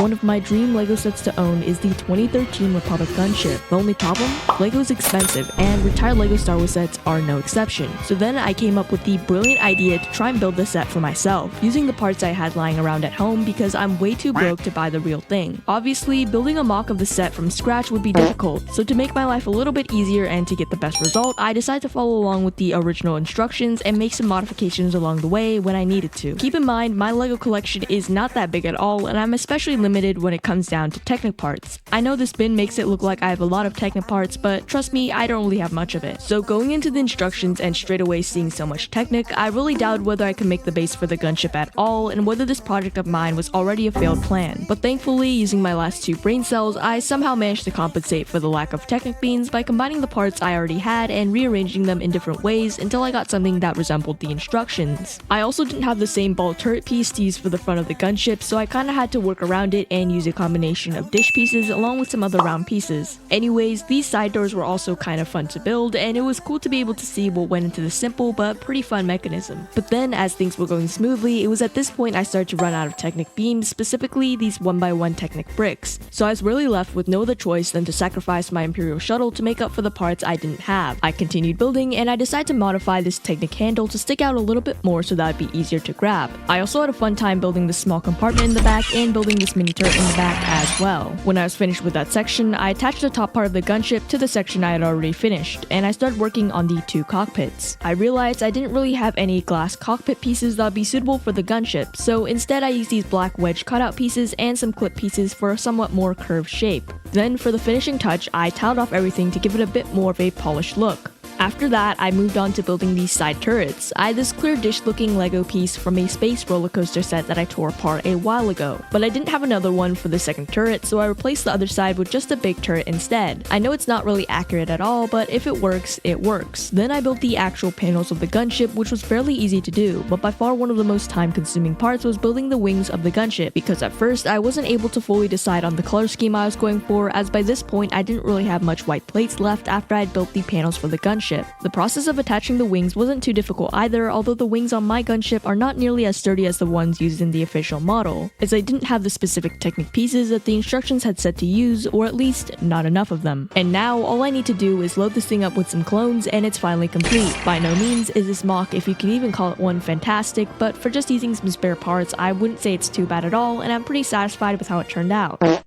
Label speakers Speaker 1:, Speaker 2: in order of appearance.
Speaker 1: One of my dream LEGO sets to own is the 2013 Republic gunship. The only problem? LEGO is expensive, and retired LEGO Star Wars sets are no exception. So then I came up with the brilliant idea to try and build this set for myself, using the parts I had lying around at home because I'm way too broke to buy the real thing. Obviously, building a mock of the set from scratch would be difficult, so to make my life a little bit easier and to get the best result, I decided to follow along with the original instructions and make some modifications along the way when I needed to. Keep in mind, my LEGO collection is not that big at all, and I'm especially limited when it comes down to Technic parts. I know this bin makes it look like I have a lot of Technic parts, but trust me, I don't really have much of it. So going into the instructions and straight away seeing so much Technic, I really doubted whether I could make the base for the gunship at all, and whether this project of mine was already a failed plan. But thankfully, using my last 2 brain cells, I somehow managed to compensate for the lack of Technic beans by combining the parts I already had and rearranging them in different ways until I got something that resembled the instructions. I also didn't have the same ball turret piece to use for the front of the gunship, so I kinda had to work around it and use a combination of dish pieces along with some other round pieces. Anyways, these side doors were also kind of fun to build, and it was cool to be able to see what went into the simple but pretty fun mechanism. But then, as things were going smoothly, it was at this point I started to run out of Technic beams, specifically these 1x1 Technic bricks. So I was really left with no other choice than to sacrifice my Imperial shuttle to make up for the parts I didn't have. I continued building, and I decided to modify this Technic handle to stick out a little bit more so that it'd be easier to grab. I also had a fun time building this small compartment in the back and building this mini turret in the back as well. When I was finished with that section, I attached the top part of the gunship to the section I had already finished, and I started working on the 2 cockpits. I realized I didn't really have any glass cockpit pieces that would be suitable for the gunship, so instead I used these black wedge cutout pieces and some clip pieces for a somewhat more curved shape. Then for the finishing touch, I tiled off everything to give it a bit more of a polished look. After that, I moved on to building these side turrets. I had this clear dish looking LEGO piece from a space roller coaster set that I tore apart a while ago, but I didn't have another one for the second turret, so I replaced the other side with just a big turret instead. I know it's not really accurate at all, but if it works, it works. Then I built the actual panels of the gunship, which was fairly easy to do, but by far one of the most time-consuming parts was building the wings of the gunship, because at first I wasn't able to fully decide on the color scheme I was going for, as by this point I didn't really have much white plates left after I had built the panels for the gunship. The process of attaching the wings wasn't too difficult either, although the wings on my gunship are not nearly as sturdy as the ones used in the official model, as I didn't have the specific Technic pieces that the instructions had said to use, or at least not enough of them. And now all I need to do is load this thing up with some clones and it's finally complete. By no means is this mock, if you can even call it one, fantastic, but for just using some spare parts, I wouldn't say it's too bad at all, and I'm pretty satisfied with how it turned out.